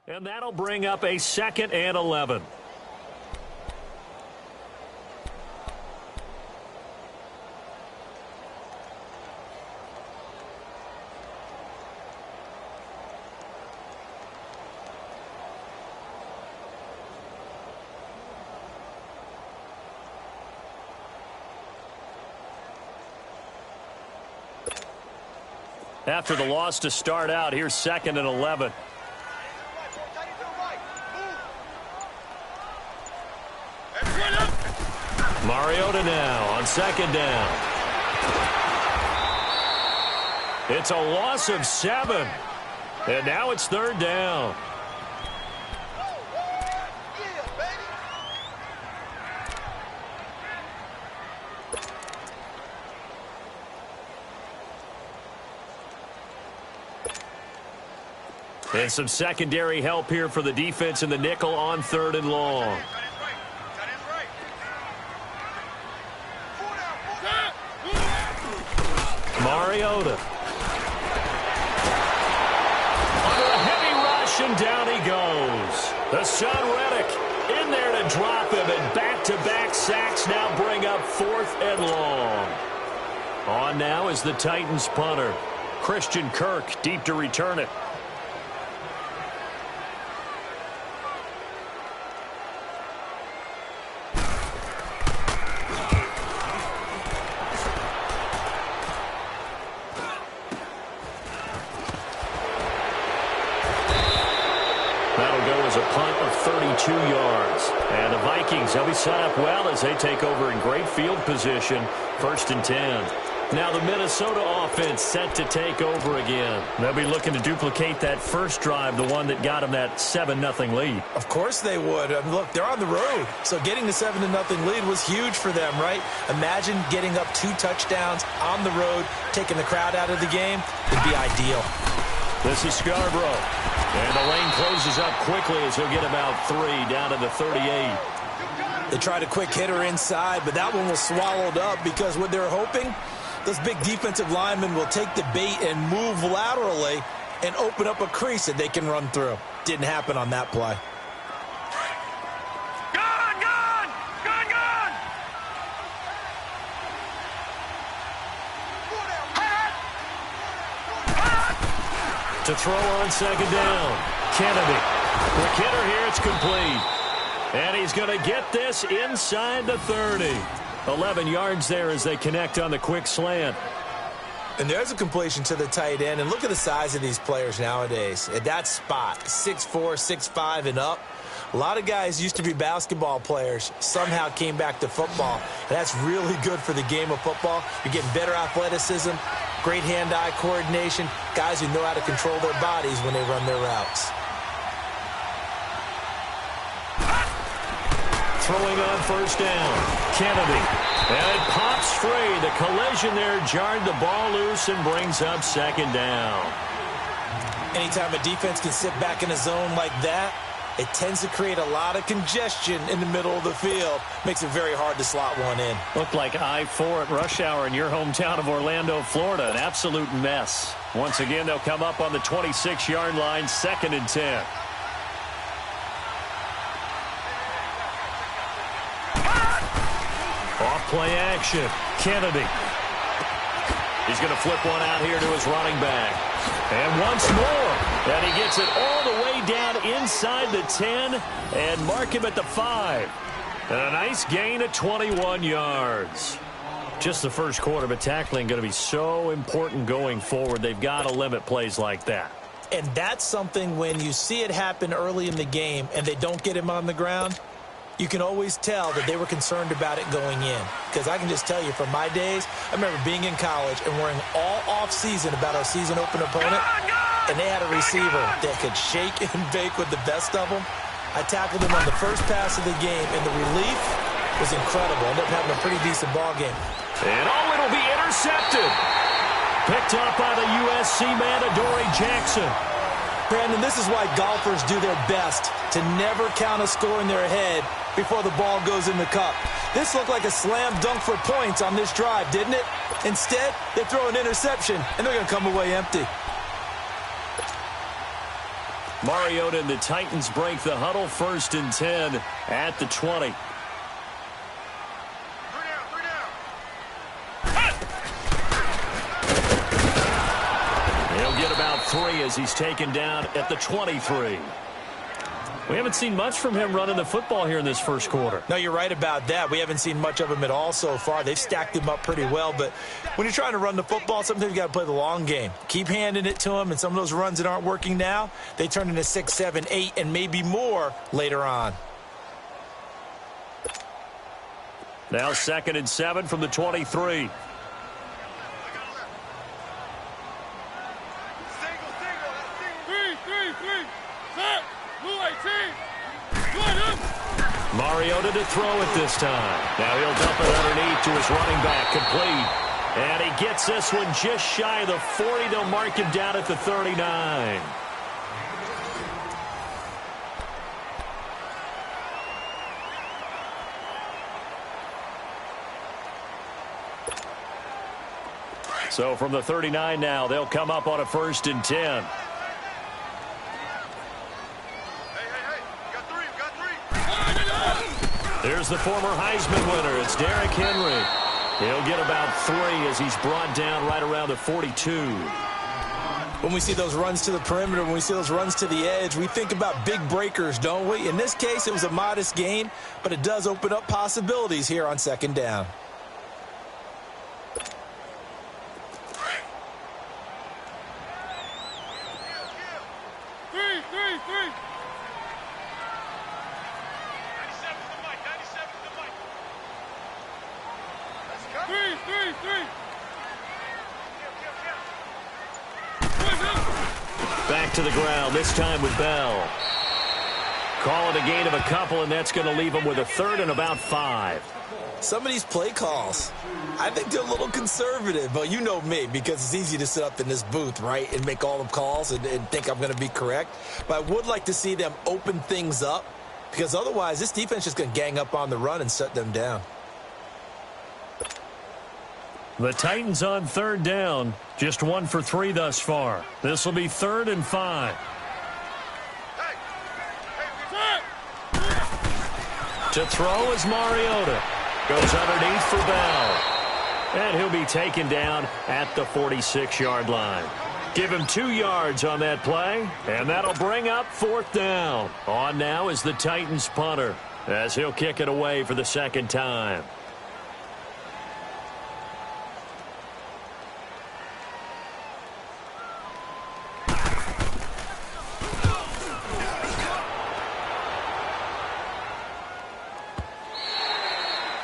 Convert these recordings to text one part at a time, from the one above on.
And that'll bring up a 2nd and 11. After the loss to start out, here's 2nd and 11. Mariota now on 2nd down. It's a loss of 7. And now it's 3rd down. And some secondary help here for the defense in the nickel on 3rd and long. Mariota. Under a heavy rush, and down he goes. The son Reddick in there to drop him, and back-to-back sacks now bring up 4th and long. On now is the Titans punter. Christian Kirk deep to return it. A punt of 32 yards. And the Vikings, they'll be set up well as they take over in great field position. 1st and 10. Now the Minnesota offense set to take over again. They'll be looking to duplicate that first drive, the one that got them that 7-0 lead. Of course they would. I mean, look, they're on the road. So getting the 7-0 lead was huge for them, right? Imagine getting up 2 touchdowns on the road, taking the crowd out of the game. It'd be ideal. This is Scarborough. And the lane closes up quickly as he'll get about 3 down to the 38. They tried a quick hitter inside, but that one was swallowed up because what they're hoping, those big defensive linemen will take the bait and move laterally and open up a crease that they can run through. Didn't happen on that play. To throw on 2nd down. Kennedy. Quick hitter here. It's complete. And he's going to get this inside the 30. 11 yards there as they connect on the quick slant. And there's a completion to the tight end. And look at the size of these players nowadays. At that spot, 6'4", 6'5", and up. A lot of guys used to be basketball players, somehow came back to football. And that's really good for the game of football. You're getting better athleticism, great hand-eye coordination, guys who know how to control their bodies when they run their routes. Throwing on 1st down, Kennedy. And it pops free. The collision there jarred the ball loose and brings up 2nd down. Anytime a defense can sit back in a zone like that, it tends to create a lot of congestion in the middle of the field. Makes it very hard to slot one in. Looked like I-4 at rush hour in your hometown of Orlando, Florida. An absolute mess. Once again, they'll come up on the 26-yard line, 2nd and 10. Off play action. Kennedy. He's going to flip one out here to his running back. And once more. And he gets it all the way down inside the 10 and mark him at the 5. And a nice gain of 21 yards. Just the first quarter, but tackling going to be so important going forward. They've got to limit plays like that. And that's something when you see it happen early in the game and they don't get him on the ground, you can always tell that they were concerned about it going in. Because I can just tell you from my days, I remember being in college and worrying all off-season about our season open opponent, and they had a receiver that could shake and bake with the best of them. I tackled him on the first pass of the game, and the relief was incredible. Ended up having a pretty decent ball game. And it'll be intercepted. Picked up by the USC man, Adoree Jackson. Brandon, this is why golfers do their best to never count a score in their head before the ball goes in the cup. This looked like a slam dunk for points on this drive, didn't it? Instead, they throw an interception, and they're going to come away empty. Mariota and the Titans break the huddle, 1st and 10 at the 20. He'll get about 3 as he's taken down at the 23. We haven't seen much from him running the football here in this first quarter. No, you're right about that. We haven't seen much of him at all so far. They've stacked him up pretty well, but when you're trying to run the football, sometimes you got to play the long game. Keep handing it to him, and some of those runs that aren't working now, they turn into 6, 7, 8, and maybe more later on. Now 2nd and 7 from the 23. Mariota to throw it this time. Now he'll dump it underneath to his running back, complete. And he gets this one just shy of the 40. They'll mark him down at the 39. So from the 39 now, they'll come up on a 1st and 10. There's the former Heisman winner. It's Derrick Henry. He'll get about 3 as he's brought down right around the 42. When we see those runs to the perimeter, when we see those runs to the edge, we think about big breakers, don't we? In this case, it was a modest gain, but it does open up possibilities here on 2nd down. Back to the ground, this time with Bell. Call it a gain of a couple, and that's going to leave him with a 3rd and about 5. Some of these play calls, I think they're a little conservative, but you know me, because it's easy to sit up in this booth, right, and make all the calls and think I'm going to be correct. But I would like to see them open things up, because otherwise this defense is going to gang up on the run and shut them down. The Titans on 3rd down, just 1 for 3 thus far. This will be 3rd and 5. To throw is Mariota. Goes underneath for Bell. And he'll be taken down at the 46-yard line. Give him 2 yards on that play, and that'll bring up 4th down. On now is the Titans punter, as he'll kick it away for the 2nd time.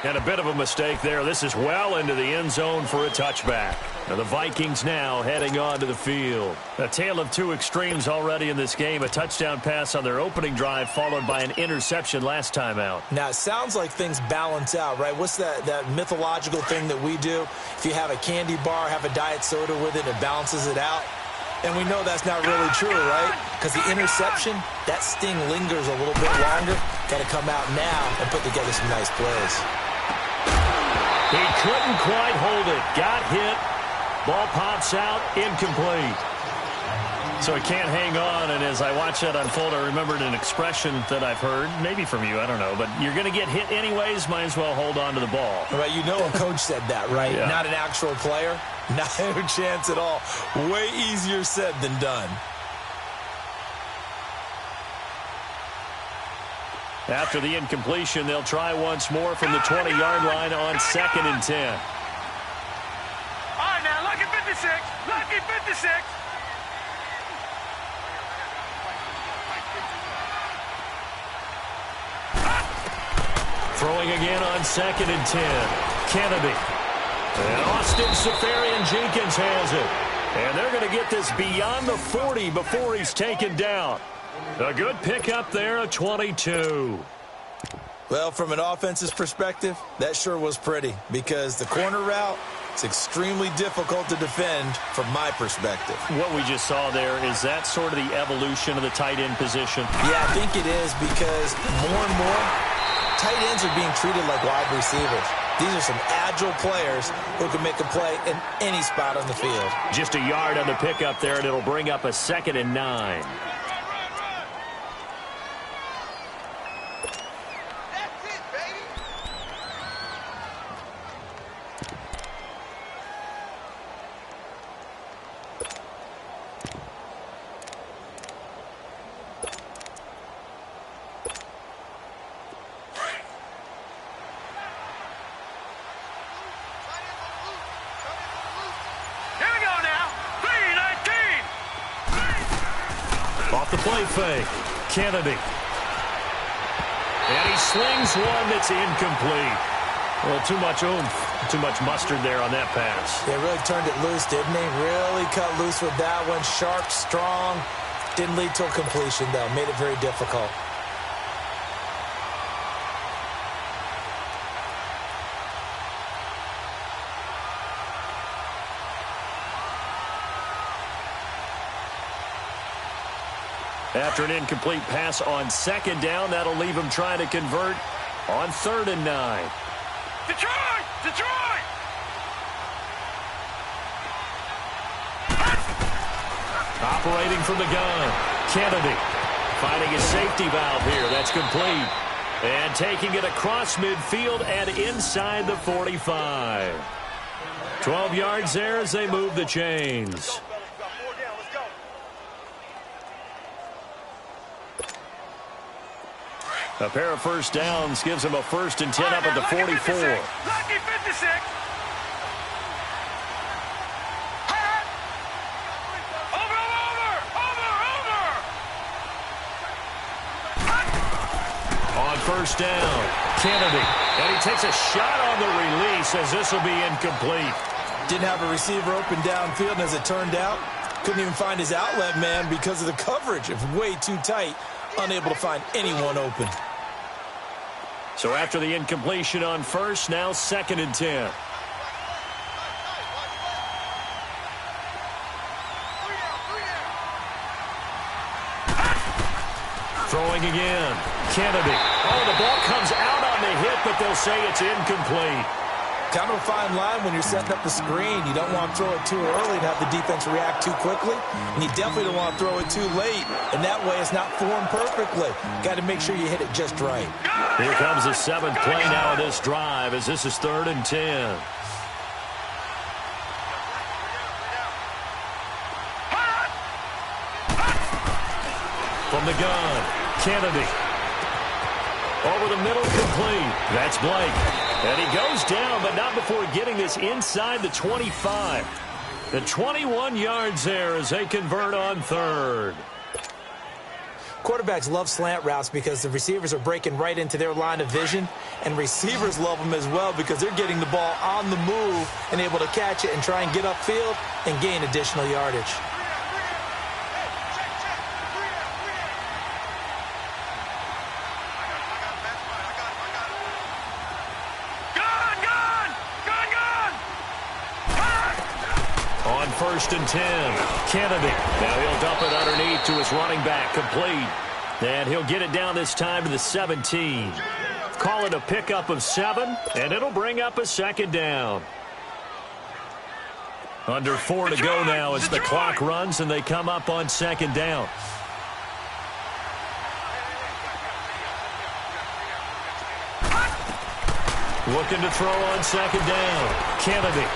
And a bit of a mistake there. This is well into the end zone for a touchback. And the Vikings now heading onto the field. A tale of 2 extremes already in this game. A touchdown pass on their opening drive followed by an interception last time out. Now, it sounds like things balance out, right? What's that mythological thing that we do? If you have a candy bar, have a diet soda with it, it balances it out. And we know that's not really true, right? Because the interception, that sting lingers a little bit longer. Got to come out now and put together some nice plays. He couldn't quite hold it. Got hit. Ball pops out. Incomplete. So he can't hang on. And as I watch that unfold, I remembered an expression that I've heard, maybe from you, I don't know. But you're going to get hit anyways. Might as well hold on to the ball. Right, you know a coach said that, right? Yeah. Not an actual player. Not a chance at all. Way easier said than done. After the incompletion, they'll try once more from the 20-yard line on 2nd and 10. All right, now, lucky 56. Lucky 56. Throwing again on 2nd and 10. Kennedy. And Austin Seferian-Jenkins has it. And they're going to get this beyond the 40 before he's taken down. A good pickup there, a 22. Well, from an offensive perspective, that sure was pretty because the corner route, it's extremely difficult to defend from my perspective. What we just saw there, is that sort of the evolution of the tight end position? Yeah, I think it is because more and more, tight ends are being treated like wide receivers. These are some agile players who can make a play in any spot on the field. Just a yard on the pickup there, and it'll bring up a 2nd and 9. Off the play fake. Kennedy. And he slings one that's incomplete. Well, too much oomph, too much mustard there on that pass. They really turned it loose, didn't they? Really cut loose with that one. Sharp, strong. Didn't lead to a completion, though. Made it very difficult. After an incomplete pass on second down, that'll leave him trying to convert on 3rd and 9. Detroit! Detroit! Operating from the gun, Kennedy finding a safety valve here. That's complete. And taking it across midfield and inside the 45. 12 yards there as they move the chains. A pair of first downs gives him a 1st and 10 up at the 44. Lucky 56. On first down, Kennedy. And he takes a shot on the release as this will be incomplete. Didn't have a receiver open downfield, and as it turned out, couldn't even find his outlet man because of the coverage. It was way too tight. Unable to find anyone open. So after the incompletion on first, now 2nd and 10. Throwing again. Kennedy. Oh, the ball comes out on the hit, but they'll say it's incomplete. Kind of a fine line when you're setting up the screen. You don't want to throw it too early and have the defense react too quickly. And you definitely don't want to throw it too late. And that way it's not formed perfectly. Got to make sure you hit it just right. Here comes the 7th play now of this drive as this is 3rd and 10. From the gun, Kennedy. Over the middle, complete. That's Blake. And he goes down, but not before getting this inside the 25. The 21 yards there as they convert on 3rd. Quarterbacks love slant routes because the receivers are breaking right into their line of vision, and receivers love them as well because they're getting the ball on the move and able to catch it and try and get upfield and gain additional yardage. On 1st and 10, Kennedy. Now he'll dump it underneath to his running back, complete. And he'll get it down this time to the 17. Call it a pickup of 7, and it'll bring up a 2nd down. Under 4 to go now as the clock runs and they come up on 2nd down. Looking to throw on 2nd down. Kennedy.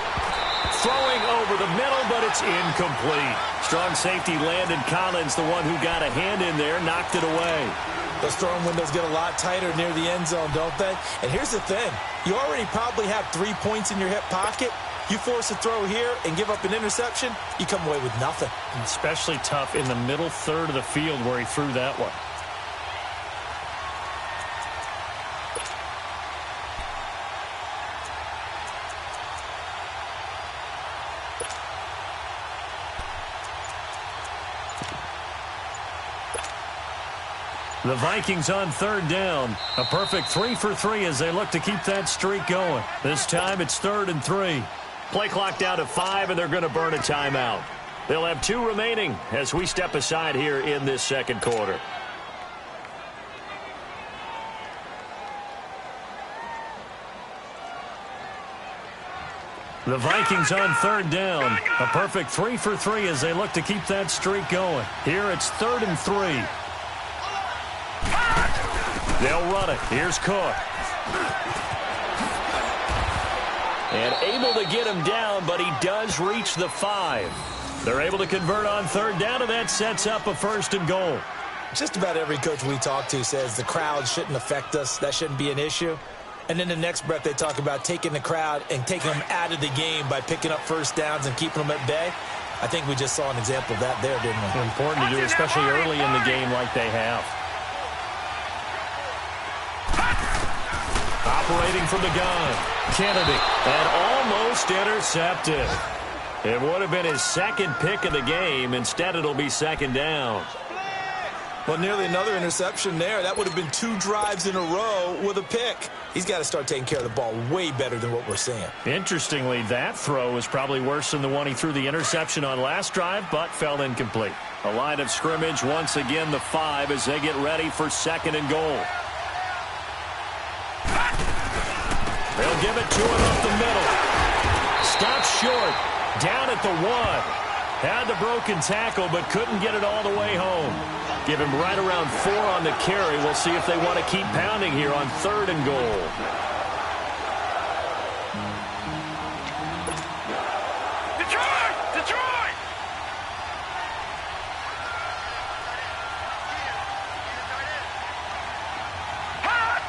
Throwing over the middle, but it's incomplete. Strong safety Landon Collins, the one who got a hand in there, knocked it away. Those throwing windows get a lot tighter near the end zone, don't they? And here's the thing. You already probably have 3 points in your hip pocket. You force a throw here and give up an interception, you come away with nothing. And especially tough in the middle third of the field where he threw that one. The Vikings on 3rd down. A perfect 3 for 3 as they look to keep that streak going. This time it's 3rd and 3. Play clock down to 5, and they're going to burn a timeout. They'll have 2 remaining as we step aside here in this 2nd quarter. The Vikings on 3rd down. A perfect 3 for 3 as they look to keep that streak going. Here it's 3rd and 3. They'll run it. Here's Cook. And able to get him down, but he does reach the 5. They're able to convert on 3rd down, and that sets up a 1st and goal. Just about every coach we talk to says the crowd shouldn't affect us. That shouldn't be an issue. And in the next breath, they talk about taking the crowd and taking them out of the game by picking up first downs and keeping them at bay. I think we just saw an example of that there, didn't we? Important to do, especially early in the game like they have. Operating from the gun, Kennedy, and almost intercepted. It would have been his second pick of the game. Instead, it'll be second down. Well, nearly another interception there. That would have been 2 drives in a row with a pick. He's got to start taking care of the ball way better than what we're seeing. Interestingly, that throw was probably worse than the one he threw the interception on last drive, but fell incomplete. A line of scrimmage, once again the 5 as they get ready for second and goal. They'll give it to him up the middle. Stops short. Down at the 1. Had the broken tackle, but couldn't get it all the way home. Give him right around 4 on the carry. We'll see if they want to keep pounding here on 3rd and goal. Detroit! Detroit! Hot!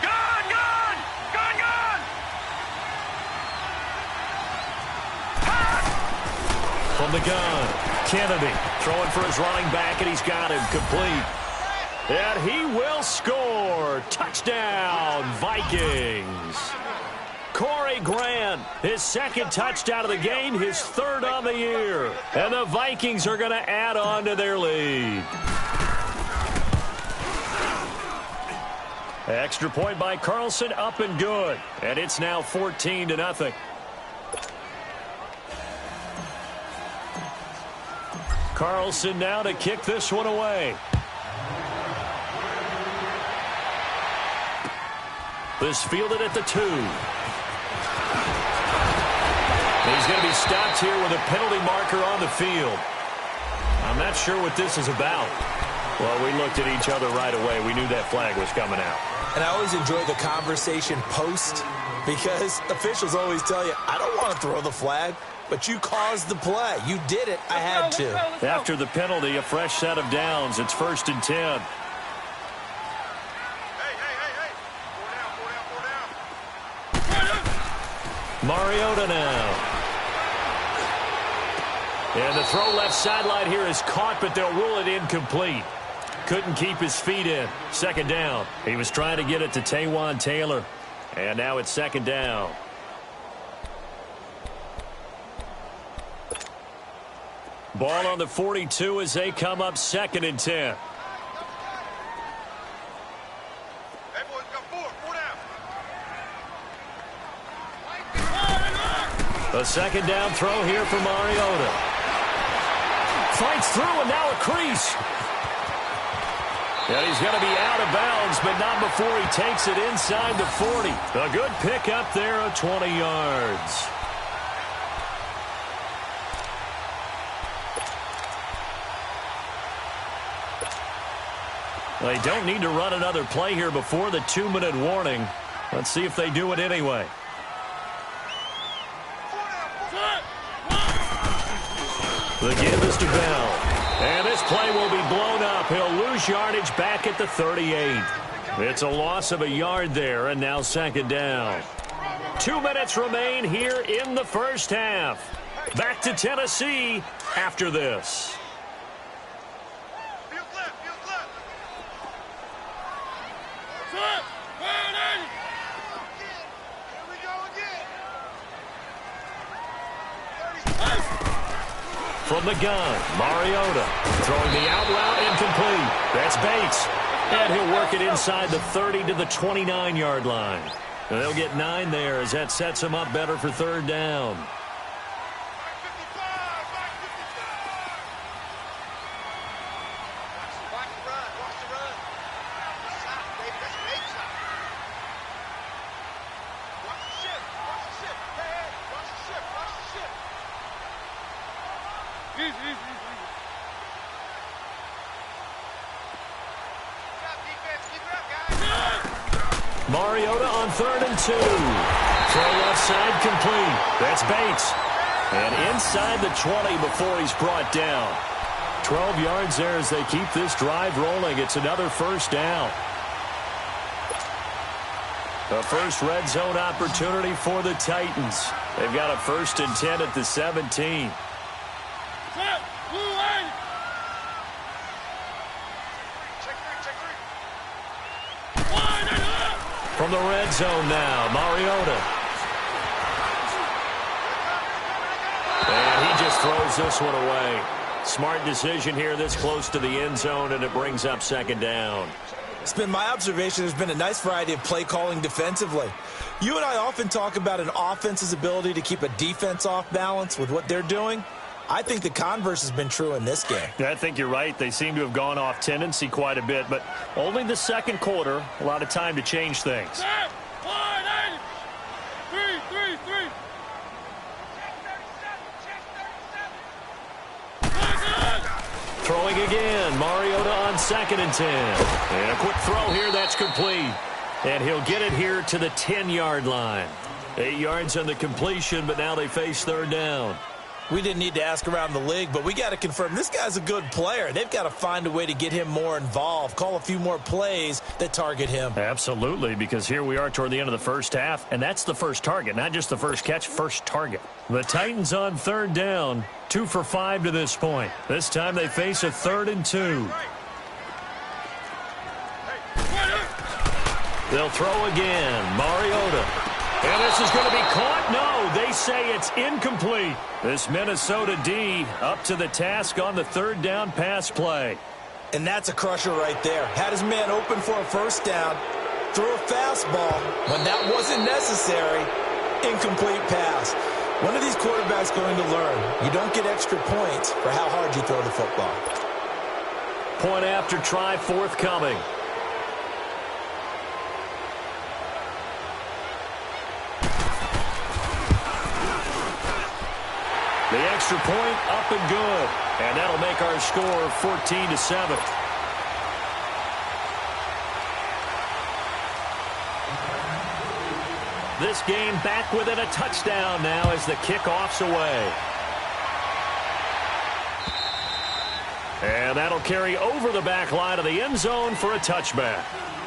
Gun! Gun! Gun! Gun! Hot! From the gun, Kennedy throwing for his running back, and he's got him complete. And he will score. Touchdown, Vikings. Corey Grant, his 2nd touchdown of the game, his 3rd on the year. And the Vikings are going to add on to their lead. Extra point by Carlson, up and good. And it's now 14-0. Carlson now to kick this one away. This fielded at the 2. He's going to be stopped here with a penalty marker on the field. I'm not sure what this is about. Well, we looked at each other right away. We knew that flag was coming out. And I always enjoy the conversation post because officials always tell you, I don't want to throw the flag, but you caused the play. You did it. I had to. After the penalty, a fresh set of downs. It's 1st and 10. Mariota now. And the throw left sideline here is caught, but they'll rule it incomplete. Couldn't keep his feet in. 2nd down. He was trying to get it to Taywan Taylor. And now it's 2nd down. Ball on the 42 as they come up 2nd and 10. A 2nd down throw here for Mariota. Fights through and now a crease. And he's going to be out of bounds, but not before he takes it inside the 40. A good pick up there of 20 yards. They don't need to run another play here before the 2-minute warning. Let's see if they do it anyway. The give is to Bell. And this play will be blown up. He'll lose yardage back at the 38. It's a loss of a yard there, and now 2nd down. 2 minutes remain here in the first half. Back to Tennessee after this. From the gun, Mariota throwing the out route incomplete. That's Bates. And he'll work it inside the 30 to the 29-yard line. And they'll get 9 there as that sets him up better for 3rd down. Mariota on 3rd and 2. Throw left side complete. That's Bates. And inside the 20 before he's brought down. 12 yards there as they keep this drive rolling. It's another 1st down. The first red zone opportunity for the Titans. They've got a 1st and 10 at the 17. From the red zone now, Mariota. And he just throws this one away. Smart decision here this close to the end zone, and it brings up 2nd down. It's been my observation there's been a nice variety of play calling defensively. You and I often talk about an offense's ability to keep a defense off balance with what they're doing. I think the converse has been true in this game. Yeah, I think you're right. They seem to have gone off tendency quite a bit, but only the 2nd quarter, a lot of time to change things. Throwing again, Mariota on 2nd and 10. And a quick throw here, that's complete. And he'll get it here to the 10-yard line. 8 yards on the completion, but now they face 3rd down. We didn't need to ask around the league, but we got to confirm this guy's a good player. They've got to find a way to get him more involved, call a few more plays that target him. Absolutely, because here we are toward the end of the first half, and that's the first target, not just the first catch, first target. The Titans on 3rd down, 2 for 5 to this point. This time they face a 3rd and 2. They'll throw again, Mariota. And this is going to be caught. No, they say it's incomplete. This Minnesota D up to the task on the 3rd down pass play. And that's a crusher right there. Had his man open for a 1st down, threw a fastball. When that wasn't necessary, incomplete pass. When are these quarterbacks going to learn? You don't get extra points for how hard you throw the football. Point after try forthcoming. The extra point up and good. And that'll make our score 14-7. This game back within a touchdown now as the kickoff's away. And that'll carry over the back line of the end zone for a touchback.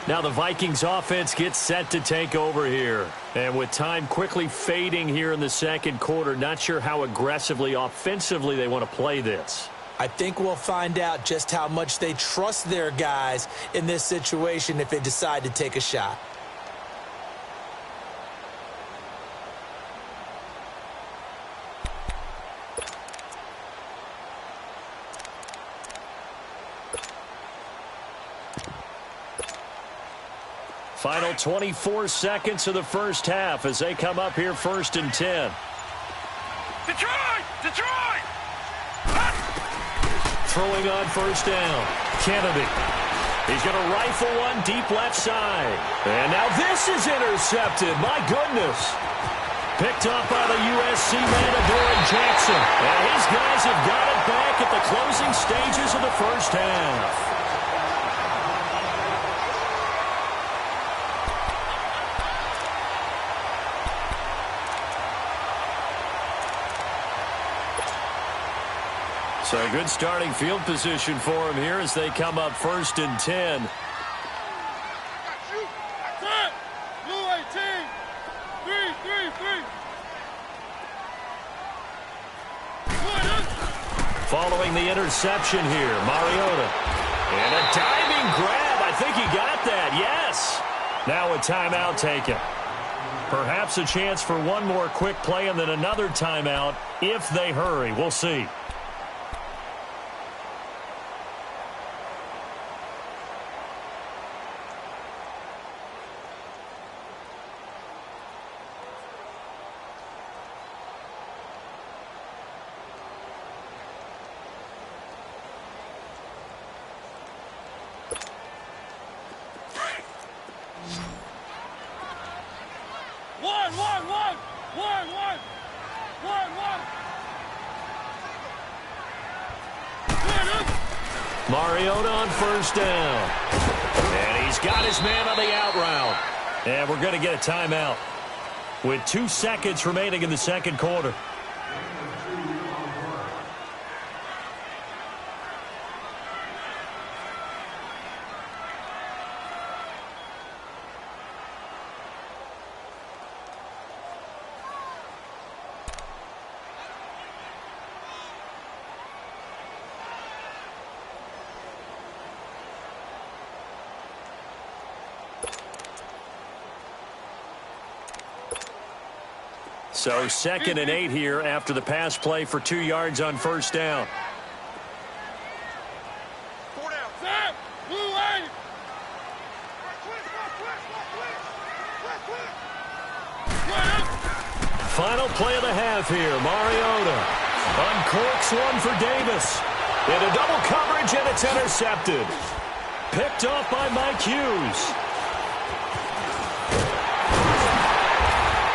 Now the Vikings offense gets set to take over here. And with time quickly fading here in the 2nd quarter, not sure how aggressively, offensively they want to play this. I think we'll find out just how much they trust their guys in this situation if they decide to take a shot. Final 24 seconds of the first half as they come up here 1st and 10. Detroit! Detroit! Throwing on 1st down. Kennedy. He's going to rifle one deep left side. And now this is intercepted. My goodness. Picked up by the USC man, Adoree Jackson. And his guys have got it back at the closing stages of the first half. So a good starting field position for him here as they come up 1st and 10. Blue 18. 3. Following the interception here, Mariota. And a diving grab. I think he got that. Yes. Now a timeout taken. Perhaps a chance for one more quick play and then another timeout if they hurry. We'll see. Mariota on 1st down. And he's got his man on the out route. And we're going to get a timeout with 2 seconds remaining in the 2nd quarter. So 2nd and 8 here after the pass play for 2 yards on first down. Final play of the half here. Mariota uncorks one for Davis. Into double coverage, and it's intercepted. Picked off by Mike Hughes.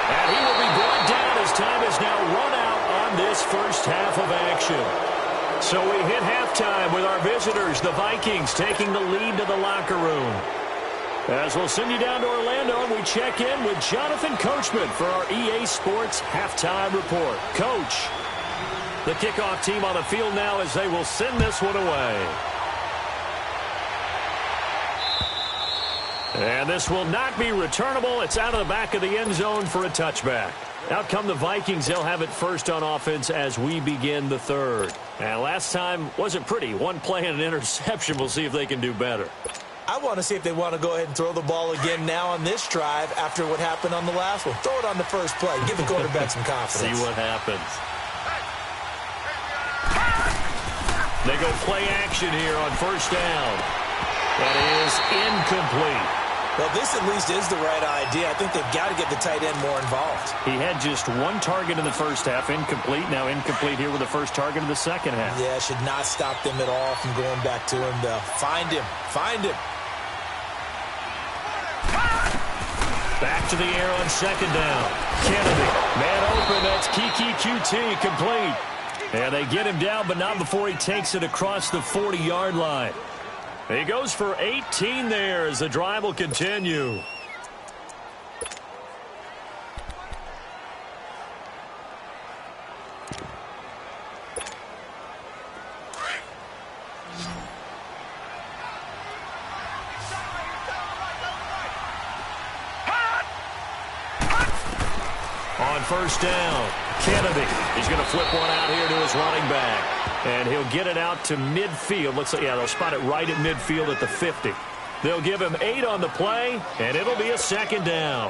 And he will be brought down as time is now run out on this first half of action. So we hit halftime with our visitors, the Vikings, taking the lead to the locker room. As we'll send you down to Orlando, and we check in with Jonathan Coachman for our EA Sports Halftime Report. Coach, the kickoff team on the field now as they will send this one away. And this will not be returnable. It's out of the back of the end zone for a touchback. Out come the Vikings. They'll have it first on offense as we begin the third. And last time wasn't pretty. One play and an interception. We'll see if they can do better. I want to see if they want to go ahead and throw the ball again now on this drive after what happened on the last one. Throw it on the first play. Give the quarterback some confidence. See what happens. They go play action here on first down. That is incomplete. Well, this at least is the right idea. I think they've got to get the tight end more involved. He had just one target in the first half, incomplete. Now incomplete here with the first target of the second half. Yeah, should not stop them at all from going back to him, though. Find him. Find him. Back to the air on second down. Kennedy, man open. That's Kiki QT, complete. And they get him down, but not before he takes it across the 40-yard line. He goes for 18 there as the drive will continue. On first down, Kennedy. He's going to flip one out here to his running back. And he'll get it out to midfield. Looks like, yeah, they'll spot it right at midfield at the 50. They'll give him 8 on the play, and it'll be a second down.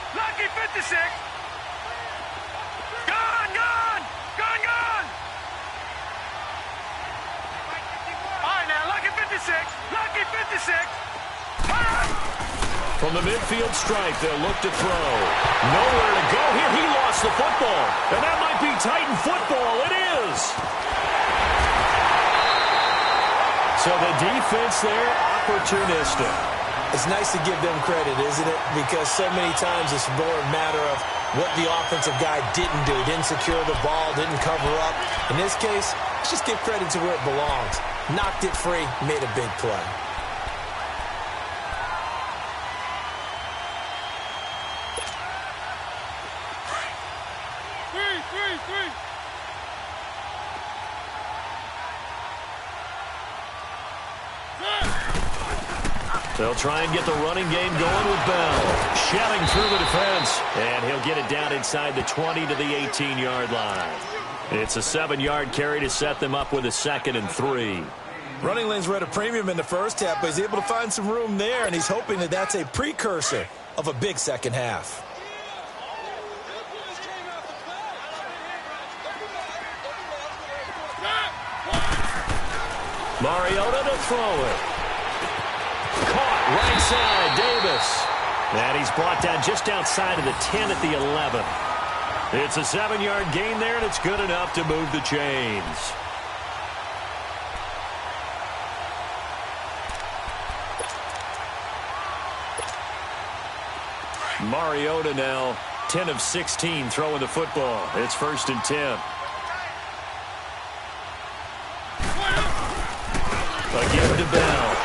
Lucky 56. Gone, gone, gone, gone. All right, now, lucky 56. Lucky 56. From the midfield stripe, they'll look to throw. Nowhere to go here. He lost the football. And that might be Titan football. It is. So the defense there, opportunistic. It's nice to give them credit, isn't it? Because so many times it's more a matter of what the offensive guy didn't do. Didn't secure the ball, didn't cover up. In this case, let's just give credit to where it belongs. Knocked it free, made a big play. Three. They'll try and get the running game going with Bell. Shelling through the defense. And he'll get it down inside the 20 to the 18-yard line. It's a 7-yard carry to set them up with a 2nd and 3. Running lanes were at a premium in the first half, but he's able to find some room there, and he's hoping that that's a precursor of a big second half. Mariota to throw it. Caught right side, Davis. And he's brought down just outside of the 10 at the 11. It's a 7-yard gain there, and it's good enough to move the chains. Mariota now 10 of 16 throwing the football. It's 1st and 10. Again to Bell.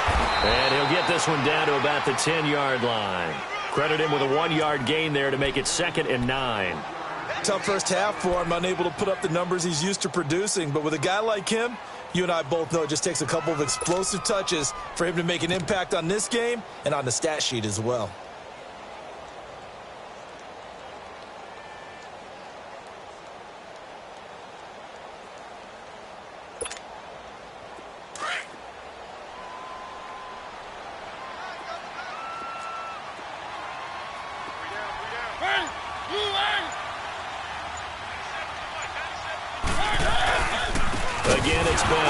And he'll get this one down to about the 10-yard line. Credit him with a 1-yard gain there to make it 2nd and 9. tough first half for him, unable to put up the numbers he's used to producing. But with a guy like him, you and I both know it just takes a couple of explosive touches for him to make an impact on this game and on the stat sheet as well. Again, it's Bell.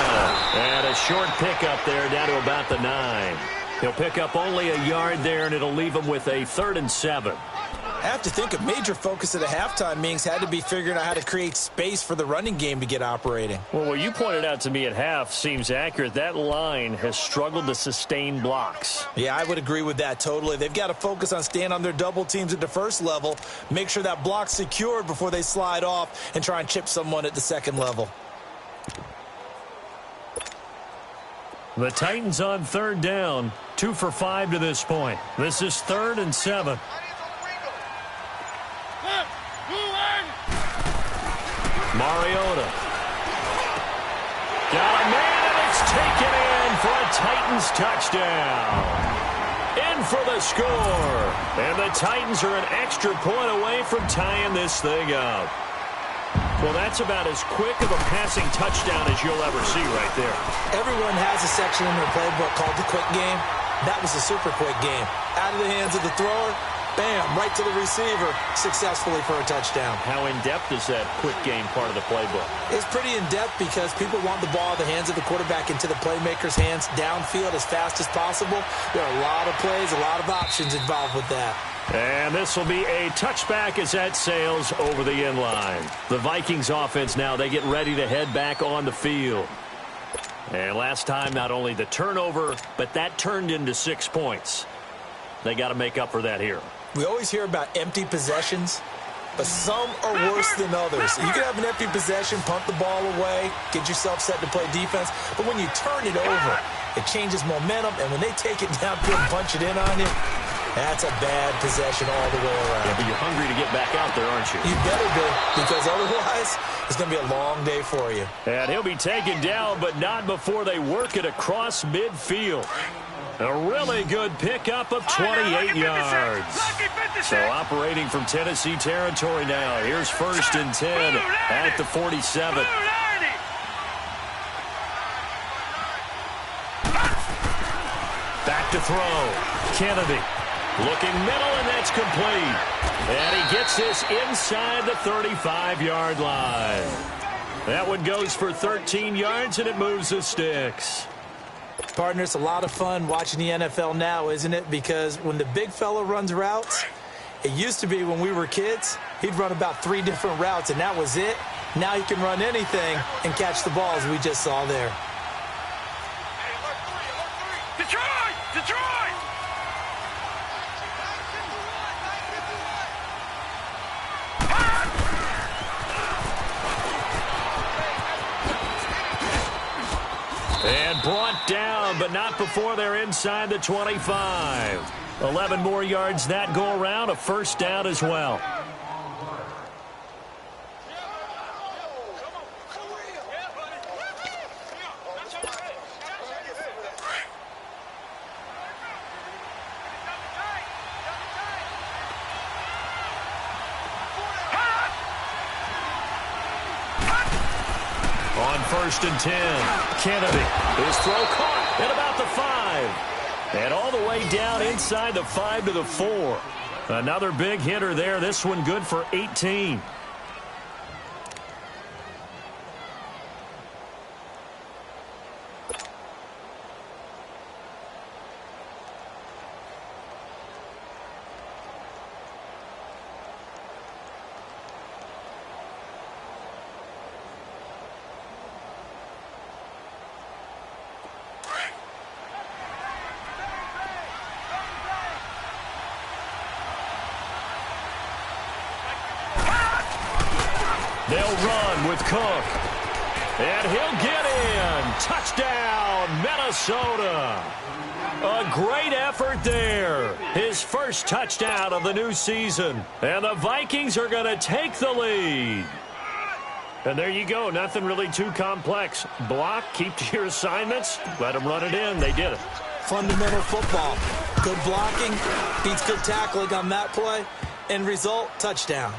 And a short pickup there down to about the 9. He'll pick up only a yard there, and it'll leave him with a 3rd and 7. I have to think a major focus at the halftime meetings had to be figuring out how to create space for the running game to get operating. Well, what you pointed out to me at half seems accurate. That line has struggled to sustain blocks. Yeah, I would agree with that totally. They've got to focus on staying on their double teams at the first level, make sure that block's secured before they slide off and try and chip someone at the second level. The Titans on 3rd down, 2 for 5 to this point. This is 3rd and 7. Mariota. Got a man, and it's taken in for a Titans touchdown. In for the score. And the Titans are an extra point away from tying this thing up. Well, that's about as quick of a passing touchdown as you'll ever see right there. Everyone has a section in their playbook called the quick game. That was a super quick game. Out of the hands of the thrower, bam, right to the receiver, successfully for a touchdown. How in-depth is that quick game part of the playbook? It's pretty in-depth because people want the ball in the hands of the quarterback into the playmaker's hands downfield as fast as possible. There are a lot of plays, a lot of options involved with that. And this will be a touchback as that sails over the end line. The Vikings offense now, they get ready to head back on the field. And last time, not only the turnover, but that turned into 6 points. They got to make up for that here. We always hear about empty possessions, but some are worse than others. You can have an empty possession, punt the ball away, get yourself set to play defense, but when you turn it over, it changes momentum, and when they take it downfield and punch it in on you, that's a bad possession all the way around. Yeah, but you're hungry to get back out there, aren't you? You better be, because otherwise it's going to be a long day for you. And he'll be taken down, but not before they work it across midfield. A really good pickup of 28 yards. So operating from Tennessee territory now. Here's 1st and 10 at the 47. Back to throw. Kennedy. Looking middle, and that's complete. And he gets this inside the 35-yard line. That one goes for 13 yards, and it moves the sticks. Partner, it's a lot of fun watching the NFL now, isn't it? Because when the big fella runs routes, it used to be when we were kids, he'd run about 3 different routes, and that was it. Now he can run anything and catch the ball, as we just saw there. Detroit! Detroit! And brought down, but not before they're inside the 25. 11 more yards that go around, a 1st down as well. On 1st and 10, Kennedy. His throw caught at about the 5. And all the way down inside the 5 to the 4. Another big hitter there. This one good for 18. They'll run with Cook. And he'll get in. Touchdown, Minnesota. A great effort there. His first touchdown of the new season. And the Vikings are going to take the lead. And there you go. Nothing really too complex. Block, keep to your assignments, let them run it in. They did it. Fundamental football. Good blocking beats good tackling on that play. End result, touchdown.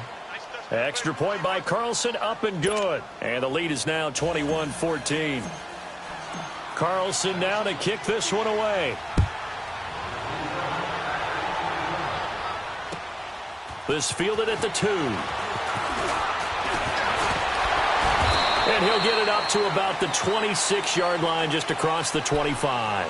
Extra point by Carlson, up and good. And the lead is now 21-14. Carlson now to kick this one away. This fielded at the 2. And he'll get it up to about the 26-yard line, just across the 25.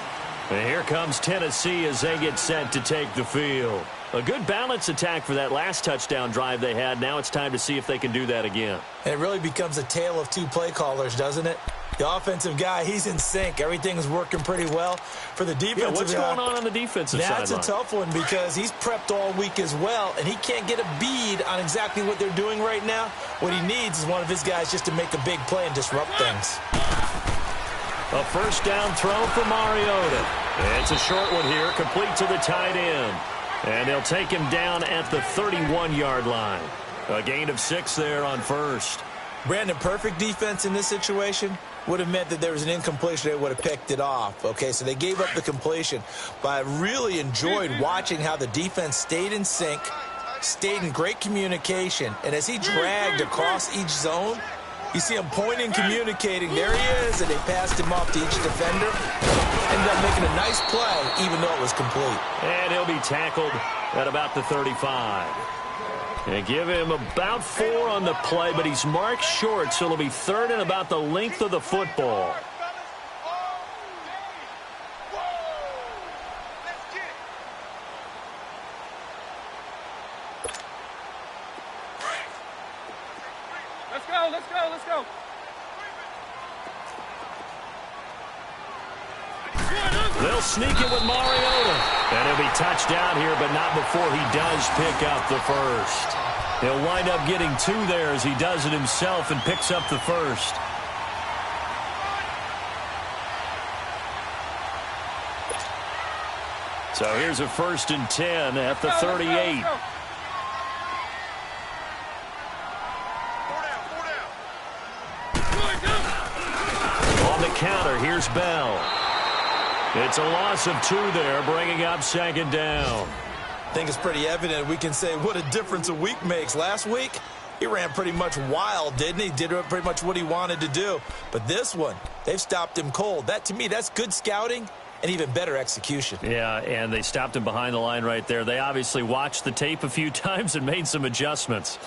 And here comes Tennessee as they get set to take the field. A good balance attack for that last touchdown drive they had. Now it's time to see if they can do that again. And it really becomes a tale of two play callers, doesn't it? The offensive guy, he's in sync. Everything's working pretty well. For the defensive guy, what's going on the defensive side? That's a tough one because he's prepped all week as well, and he can't get a bead on exactly what they're doing right now. What he needs is one of his guys just to make a big play and disrupt things. A first down throw for Mariota. It's a short one here, complete to the tight end. And they'll take him down at the 31-yard line. A gain of 6 there on first. Brandon, perfect defense in this situation would have meant that there was an incompletion. They would have picked it off. Okay, so they gave up the completion. But I really enjoyed watching how the defense stayed in sync, stayed in great communication. And as he dragged across each zone, you see him pointing, communicating. There he is, and they passed him off to each defender. Ended up making a nice play, even though it was complete. And he'll be tackled at about the 35. And give him about 4 on the play, but he's marked short, so it'll be third and about the length of the football. Let's go, let's go, let's go. They'll sneak it with Mariota. And he'll be touched down here, but not before he does pick up the first. He'll wind up getting 2 there as he does it himself and picks up the first. So here's a 1st and 10 at the 38. On the counter, here's Bell. It's a loss of 2 there, bringing up 2nd down. I think it's pretty evident. We can say what a difference a week makes. Last week, he ran pretty much wild, didn't he? Did pretty much what he wanted to do. But this one, they've stopped him cold. That, to me, that's good scouting and even better execution. Yeah, and they stopped him behind the line right there. They obviously watched the tape a few times and made some adjustments.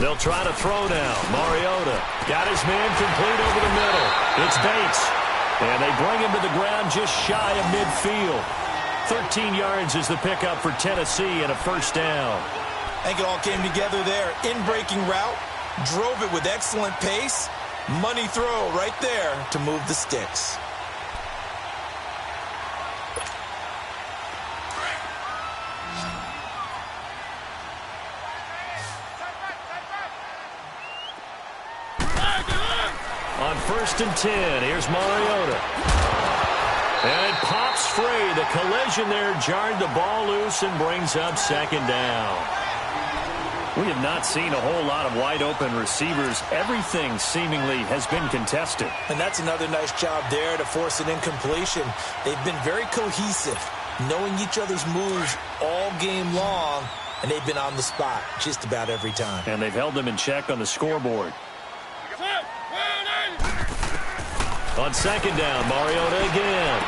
They'll try to throw now. Mariota got his man complete over the middle. It's Bates. And they bring him to the ground just shy of midfield. 13 yards is the pickup for Tennessee and a 1st down. I think it all came together there. In-breaking route, drove it with excellent pace. Money throw right there to move the sticks. On 1st and 10, here's Mariota. And it pops free. The collision there jarred the ball loose and brings up 2nd down. We have not seen a whole lot of wide-open receivers. Everything seemingly has been contested. And that's another nice job there to force an incompletion. They've been very cohesive, knowing each other's moves all game long, and they've been on the spot just about every time. And they've held them in check on the scoreboard. On 2nd down, Mariota again.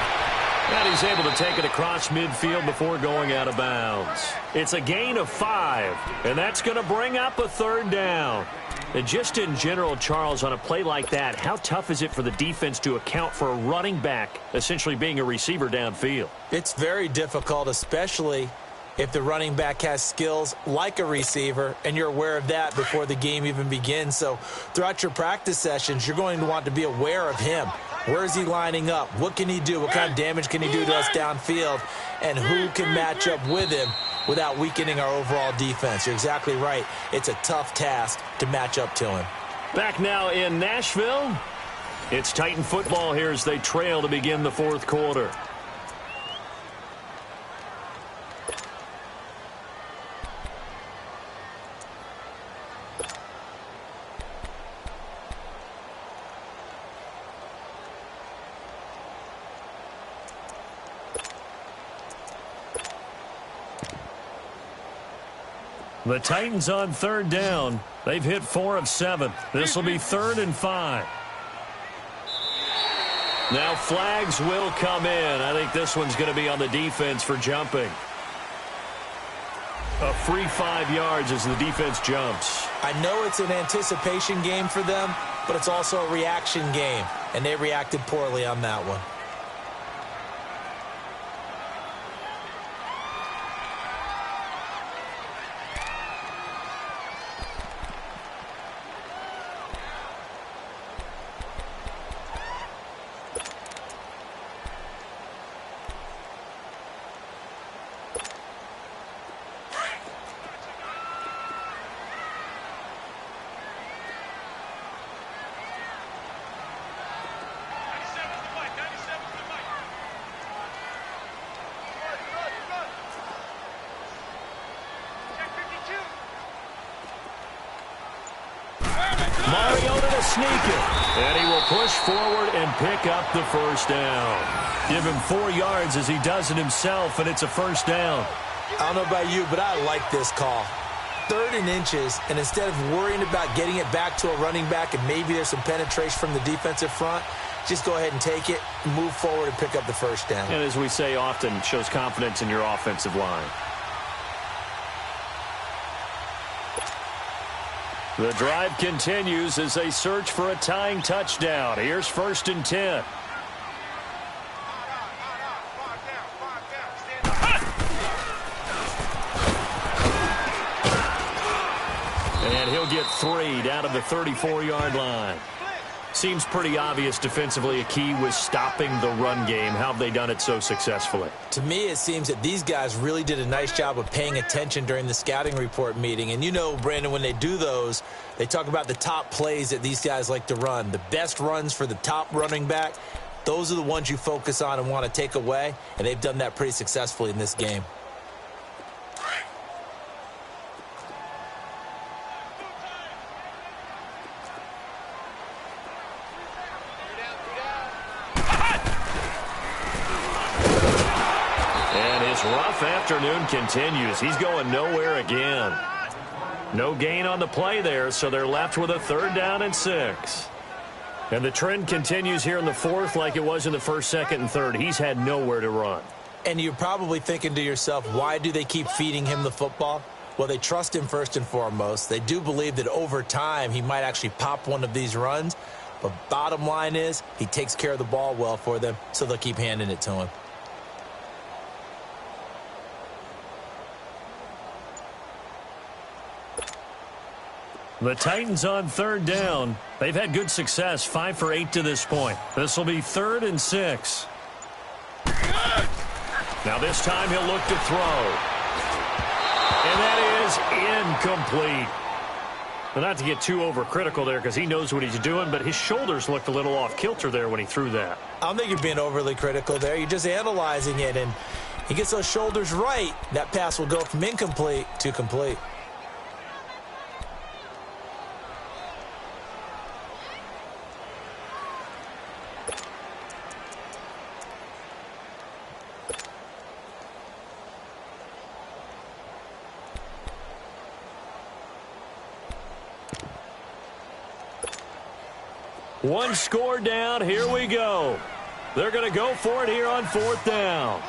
And he's able to take it across midfield before going out of bounds. It's a gain of 5, and that's going to bring up a 3rd down. And just in general, Charles, on a play like that, how tough is it for the defense to account for a running back essentially being a receiver downfield? It's very difficult, especially if the running back has skills like a receiver, and you're aware of that before the game even begins. So throughout your practice sessions, you're going to want to be aware of him. Where is he lining up? What can he do? What kind of damage can he do to us downfield? And who can match up with him without weakening our overall defense? You're exactly right. It's a tough task to match up to him. Back now in Nashville. It's Titan football here as they trail to begin the fourth quarter. The Titans on third down. They've hit 4 of 7. This will be 3rd and 5. Now flags will come in. I think this one's going to be on the defense for jumping. A free 5 yards as the defense jumps. I know it's an anticipation game for them, but it's also a reaction game, and they reacted poorly on that one. Sneak it. And he will push forward and pick up the first down. Give him 4 yards as he does it himself, and it's a first down. I don't know about you, but I like this call. 3rd and inches, and instead of worrying about getting it back to a running back and maybe there's some penetration from the defensive front, just go ahead and take it, move forward, and pick up the first down. And as we say often, shows confidence in your offensive line. The drive continues as they search for a tying touchdown. Here's 1st and 10. And he'll get 3 down to the 34-yard line. Seems pretty obvious defensively a key was stopping the run game. How have they done it so successfully? To me, it seems that these guys really did a nice job of paying attention during the scouting report meeting. And you know, Brandon, when they do those, they talk about the top plays that these guys like to run. The best runs for the top running back, those are the ones you focus on and want to take away. And they've done that pretty successfully in this game. Rough afternoon continues. He's going nowhere again. No gain on the play there, so they're left with a 3rd down and 6. And the trend continues here in the 4th like it was in the 1st, 2nd, and 3rd. He's had nowhere to run. And you're probably thinking to yourself, why do they keep feeding him the football? Well, they trust him first and foremost. They do believe that over time he might actually pop one of these runs. But bottom line is he takes care of the ball well for them, so they'll keep handing it to him. The Titans on 3rd down. They've had good success, 5 for 8 to this point. This will be 3rd and 6. Now this time he'll look to throw. And that is incomplete. Well, not to get too overcritical there because he knows what he's doing, but his shoulders looked a little off kilter there when he threw that. I don't think you're being overly critical there. You're just analyzing it, and he gets those shoulders right. That pass will go from incomplete to complete. One score down. Here we go. They're going to go for it here on 4th down.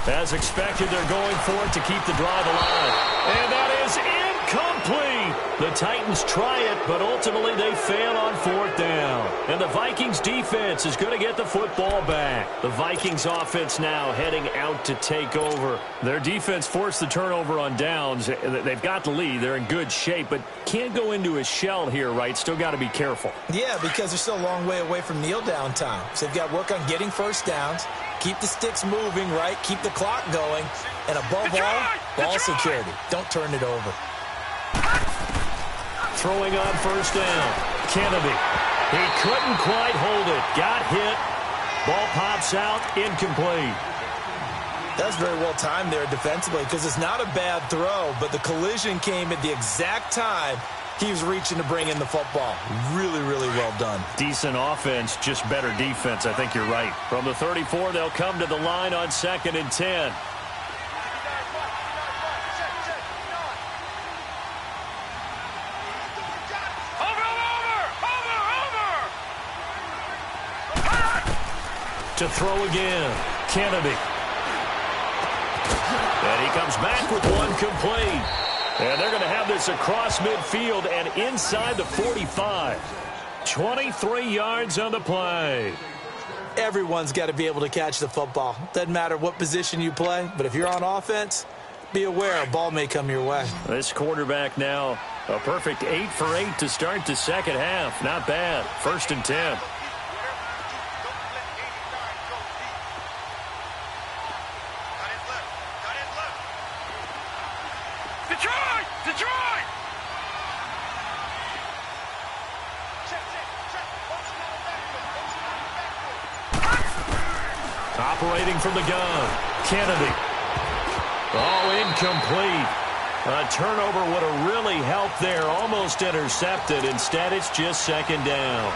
As expected, they're going for it to keep the drive alive. And that is incomplete. The Titans try it, but ultimately they fail on 4th down. And the Vikings defense is going to get the football back. The Vikings offense now heading out to take over. Their defense forced the turnover on downs. They've got the lead. They're in good shape, but can't go into a shell here, right? Still got to be careful. Yeah, because they're still a long way away from kneel down time. So they've got to work on getting first downs, keep the sticks moving, right? Keep the clock going. And above all, ball security. Don't turn it over. Throwing on 1st down. Kennedy. He couldn't quite hold it. Got hit. Ball pops out. Incomplete. That was very well timed there defensively because it's not a bad throw, but the collision came at the exact time he was reaching to bring in the football. Really, really well done. Decent offense, just better defense. I think you're right. From the 34, they'll come to the line on 2nd and 10. To throw again. Kennedy. And he comes back with one complete. And they're going to have this across midfield and inside the 45. 23 yards on the play. Everyone's got to be able to catch the football. Doesn't matter what position you play, but if you're on offense, be aware a ball may come your way. This quarterback now, a perfect 8 for 8 to start the second half. Not bad. 1st and 10. Operating from the gun. Kennedy. Oh, incomplete. A turnover would have really helped there. Almost intercepted. Instead, it's just 2nd down.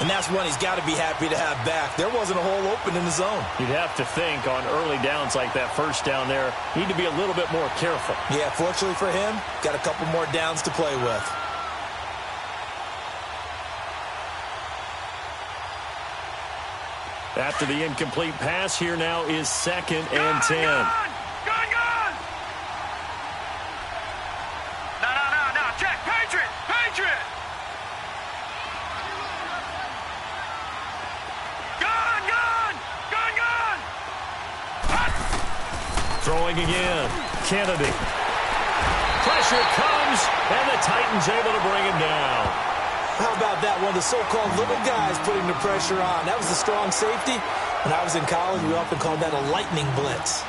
And that's one he's got to be happy to have back. There wasn't a hole open in the zone. You'd have to think on early downs like that 1st down there, need to be a little bit more careful. Yeah, fortunately for him, got a couple more downs to play with. After the incomplete pass, here now is 2nd and 10. Gun! No. Check. Patriot! Gun! Throwing again. Kennedy. Pressure comes, and the Titans able to bring him down. How about that? One of the so-called little guys putting the pressure on. That was a strong safety. When I was in college, we often called that a lightning blitz.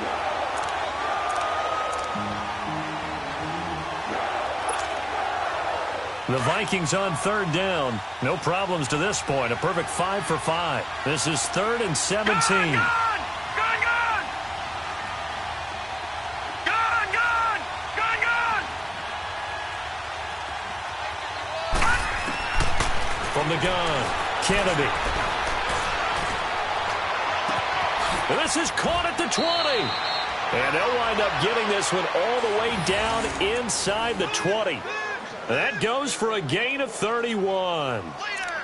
The Vikings on 3rd down. No problems to this point. A perfect 5 for 5. This is 3rd and 17. Gun! From the gun, Kennedy. This is caught at the 20. And they'll wind up getting this one all the way down inside the 20. That goes for a gain of 31.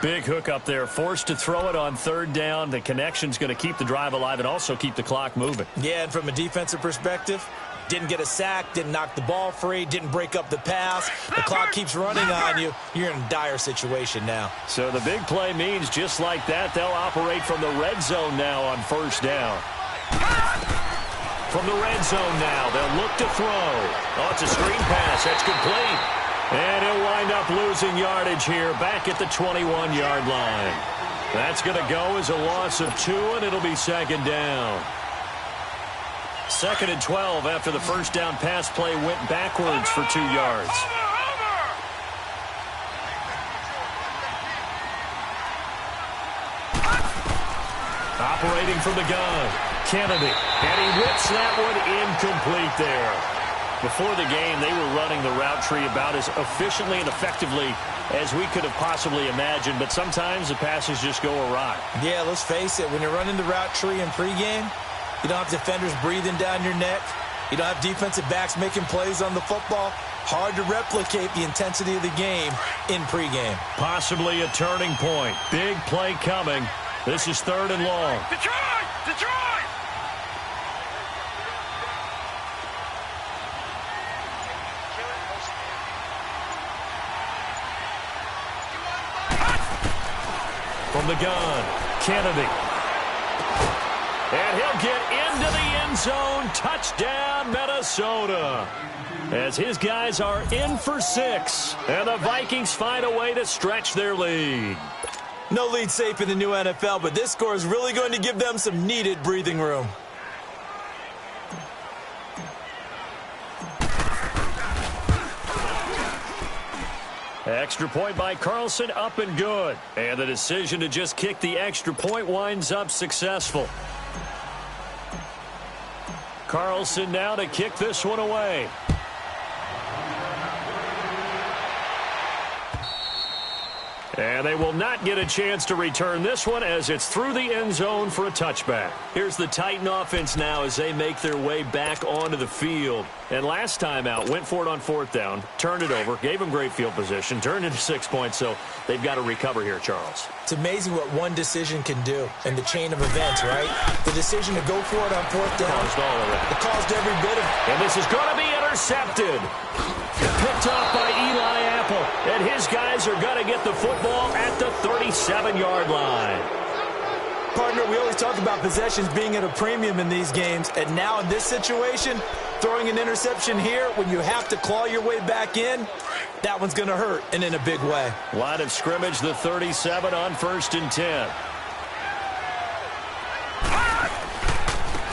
Big hook up there, forced to throw it on 3rd down. The connection's going to keep the drive alive and also keep the clock moving. Yeah, and from a defensive perspective, didn't get a sack, didn't knock the ball free, didn't break up the pass. The clock keeps running on you. You're in a dire situation now. So the big play means just like that, they'll operate from the red zone now on 1st down. From the red zone now, they'll look to throw. Oh, it's a screen pass. That's complete. And he'll wind up losing yardage here back at the 21-yard line. That's going to go as a loss of 2, and it'll be 2nd down. 2nd and 12 after the 1st down pass play went backwards for 2 yards. Operating from the gun, Kennedy. And he whips that one incomplete there. Before the game, they were running the route tree about as efficiently and effectively as we could have possibly imagined, but sometimes the passes just go awry. Yeah, let's face it, when you're running the route tree in pregame, you don't have defenders breathing down your neck. You don't have defensive backs making plays on the football. Hard to replicate the intensity of the game in pregame. Possibly a turning point. Big play coming. This is 3rd and long. Detroit! From the gun, Kennedy. And he'll get into the end zone. Touchdown, Minnesota. As his guys are in for 6. And the Vikings find a way to stretch their lead. No lead safe in the new NFL, but this score is really going to give them some needed breathing room. Extra point by Carlson, up and good. And the decision to just kick the extra point winds up successful. Carlson now to kick this one away. And they will not get a chance to return this one as it's through the end zone for a touchback. Here's the Titan offense now as they make their way back onto the field. And last time out, went for it on 4th down, turned it over, gave them great field position, turned into 6 points, so they've got to recover here, Charles. It's amazing what one decision can do in the chain of events, right? The decision to go for it on 4th down. It caused every bit of it. And this is going to be intercepted. Picked off by Eli Apple. And his guys are going to get the football at the 37-yard line. Partner, we always talk about possessions being at a premium in these games. And now in this situation, throwing an interception here when you have to claw your way back in, that one's going to hurt, and in a big way. Line of scrimmage, the 37 on 1st and 10.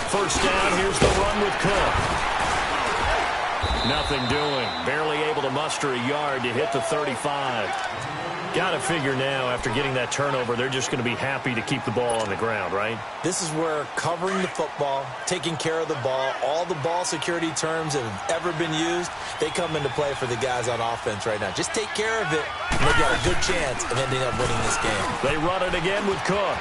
First down, here's the run with Cook. Nothing doing. Barely able to muster a yard to hit the 35. Got to figure now, after getting that turnover, they're just going to be happy to keep the ball on the ground, right? This is where covering the football, taking care of the ball, all the ball security terms that have ever been used, they come into play for the guys on offense right now. Just take care of it, and they got a good chance of ending up winning this game. They run it again with Cook.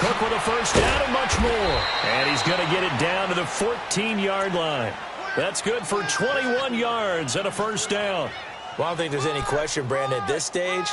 Cook with a first down and much more. And he's going to get it down to the 14-yard line. That's good for 21 yards and a first down. Well, I don't think there's any question, Brandon, at this stage,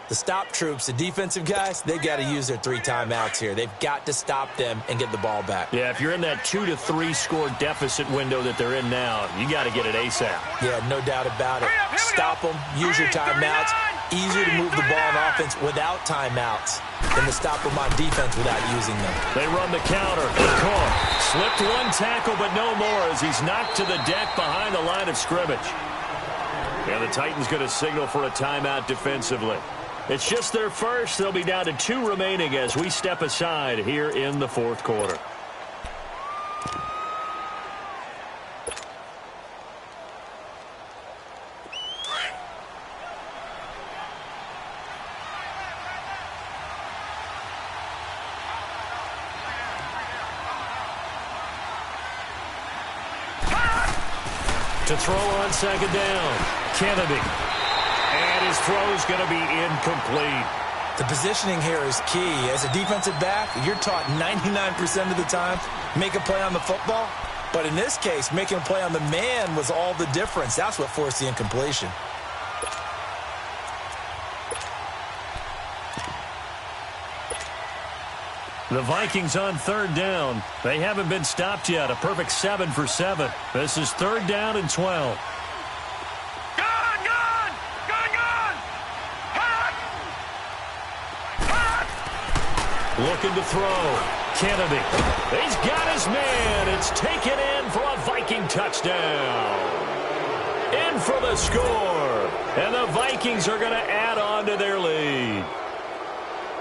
the stop troops, the defensive guys, they've got to use their 3 timeouts here. They've got to stop them and get the ball back. Yeah, if you're in that 2 to 3 score deficit window that they're in now, you got to get it ASAP. Yeah, no doubt about it. Stop them, use your timeouts. Easier to move the ball on offense without timeouts than to stop them on defense without using them. They run the counter. Cook slipped one tackle, but no more as he's knocked to the deck behind the line of scrimmage. And the Titans going to signal for a timeout defensively. It's just their first. They'll be down to 2 remaining as we step aside here in the 4th quarter. To throw on 2nd down, Kennedy. And his throw is going to be incomplete. The positioning here is key. As a defensive back, you're taught 99% of the time, make a play on the football. But in this case, making a play on the man was all the difference. That's what forced the incompletion. The Vikings on 3rd down. They haven't been stopped yet. A perfect 7 for 7. This is 3rd down and 12. Looking to throw. Kennedy. He's got his man. It's taken in for a Viking touchdown. In for the score. And the Vikings are going to add on to their lead.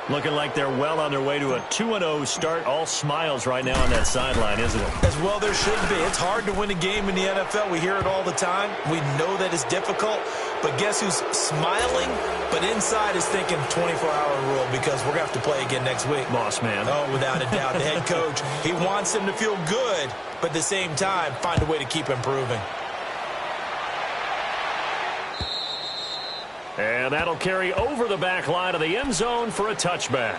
Looking like they're well on their way to a 2-0 start. All smiles right now on that sideline, isn't it? As well there should be. It's hard to win a game in the NFL. We hear it all the time. We know that it's difficult. But guess who's smiling, but inside is thinking 24-hour rule because we're going to have to play again next week. Boss man. Oh, without a doubt. The head coach, he wants them to feel good, but at the same time, find a way to keep improving. And that'll carry over the back line of the end zone for a touchback.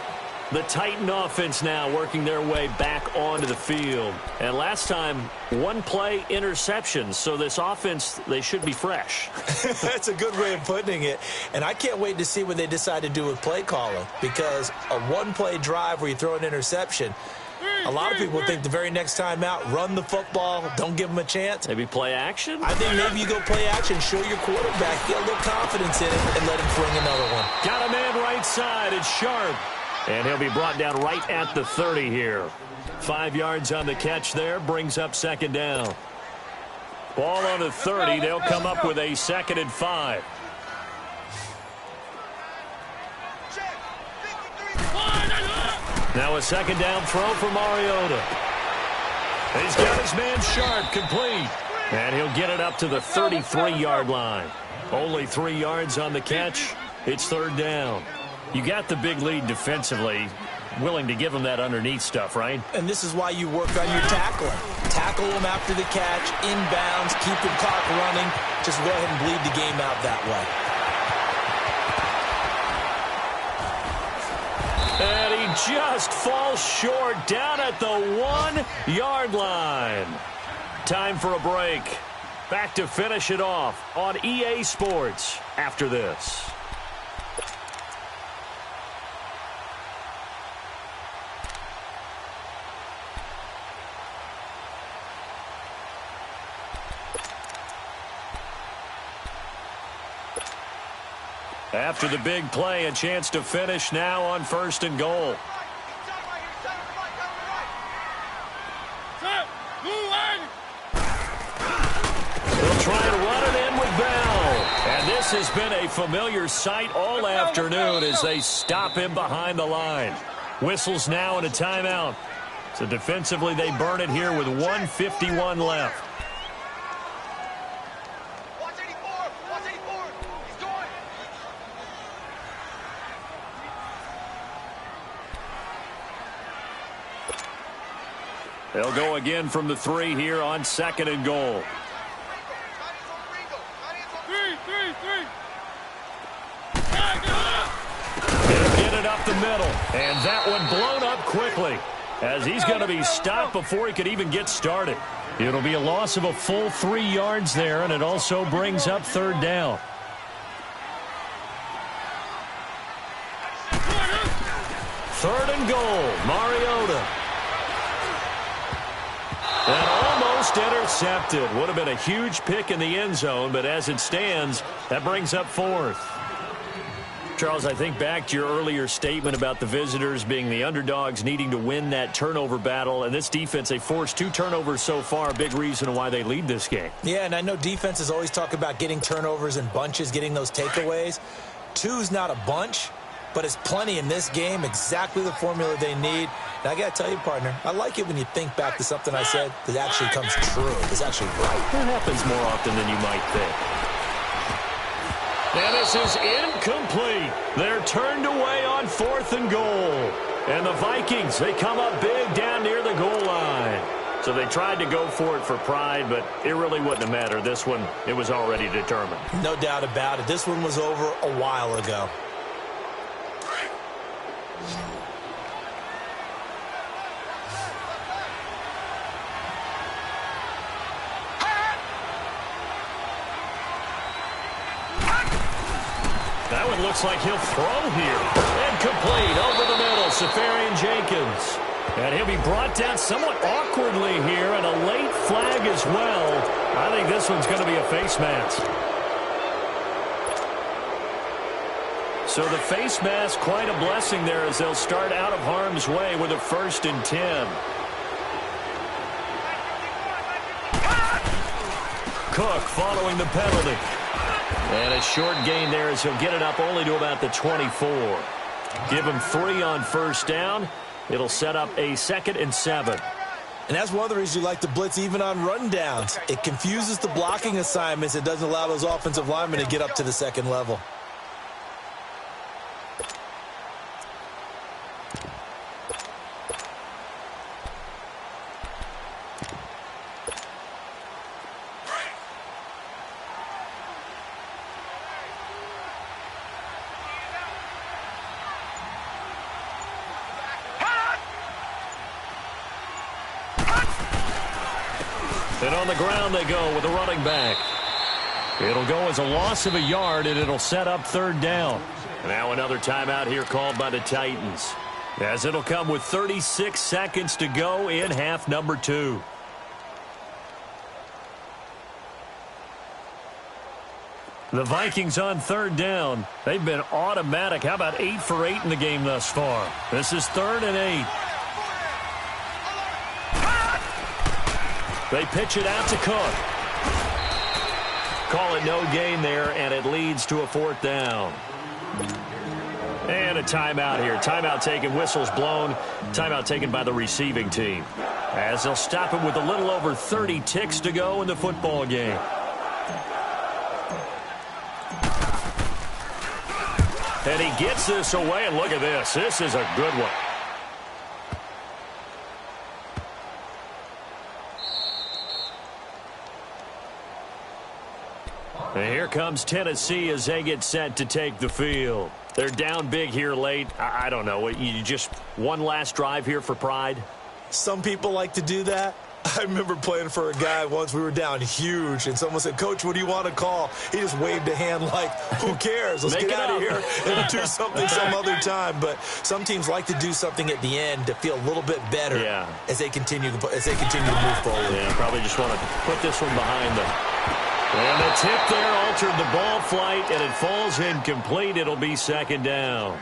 The Titan offense now working their way back onto the field. And last time, 1 play interception. So this offense, they should be fresh. That's a good way of putting it. And I can't wait to see what they decide to do with play calling. Because a 1-play drive where you throw an interception, a lot of people think the very next time out, run the football, don't give them a chance. Maybe play action? I think maybe you go play action, show your quarterback, get a little confidence in it, and let him fling another one. Got a man right right side. It's Sharp. And he'll be brought down right at the 30 here. 5 yards on the catch there. Brings up second down. Ball on the 30. They'll come up with a 2nd and 5. Now a 2nd down throw for Mariota. He's got his man Sharp complete. And he'll get it up to the 33-yard line. Only 3 yards on the catch. It's 3rd down. You got the big lead defensively. Willing to give them that underneath stuff, right? And this is why you work on your tackling. Tackle them after the catch, inbounds, keep the clock running. Just go ahead and bleed the game out that way. And he just falls short down at the 1-yard line. Time for a break. Back to finish it off on EA Sports after this. After the big play, a chance to finish now on 1st and goal. They'll try to run it in with Bell. And this has been a familiar sight all afternoon as they stop him behind the line. Whistles now and a timeout. So defensively, they burn it here with 1:51 left. They'll go again from the 3 here on 2nd and goal. He'll get it up the middle. And that one blown up quickly as he's going to be stopped before he could even get started. It'll be a loss of a full 3 yards there, and it also brings up 3rd down. Third and goal, Mariota. And almost intercepted. Would have been a huge pick in the end zone, but as it stands, that brings up 4th. Charles, I think back to your earlier statement about the visitors being the underdogs needing to win that turnover battle. And this defense, they forced 2 turnovers so far, a big reason why they lead this game. Yeah, and I know defenses always talk about getting turnovers in bunches, getting those takeaways. 2's not a bunch, but it's plenty in this game, exactly the formula they need. And I got to tell you, partner, I like it when you think back to something I said that actually comes true. It's actually right. That happens more often than you might think. And this is incomplete. They're turned away on 4th and goal. And the Vikings, they come up big down near the goal line. So they tried to go for it for pride, but it really wouldn't have mattered. This one, it was already determined. No doubt about it. This one was over a while ago. That one looks like he'll throw here. And complete over the middle, Safarian Jenkins. And he'll be brought down somewhat awkwardly here, and a late flag as well. I think this one's going to be a face mask. So the face mask, quite a blessing there as they'll start out of harm's way with a 1st and 10. Cook following the penalty. And a short gain there as he'll get it up only to about the 24. Give him 3 on 1st down. It'll set up a 2nd and 7. And that's one of the reasons you like to blitz even on rundowns. It confuses the blocking assignments. It doesn't allow those offensive linemen to get up to the 2nd level. And on the ground they go with a running back. It'll go as a loss of a yard, and it'll set up 3rd down. Now another timeout here called by the Titans, as it'll come with 36 seconds to go in half number 2. The Vikings on third down. They've been automatic. How about 8 for 8 in the game thus far? This is 3rd and 8. They pitch it out to Cook. Call it no gain there, and it leads to a 4th down. And a timeout here. Timeout taken, whistles blown. Timeout taken by the receiving team, as they'll stop it with a little over 30 ticks to go in the football game. And he gets this away, and look at this. This is a good one. And here comes Tennessee as they get set to take the field. They're down big here late. I don't know. You just one last drive here for pride? Some people like to do that. I remember playing for a guy once. We were down huge, and someone said, "Coach, what do you want to call?" He just waved a hand like, "Who cares? Let's get out of here and do something some other time." But some teams like to do something at the end to feel a little bit better as they continue to move forward. Yeah, probably just want to put this one behind them. And the tip there altered the ball flight, and it falls incomplete. It'll be 2nd down.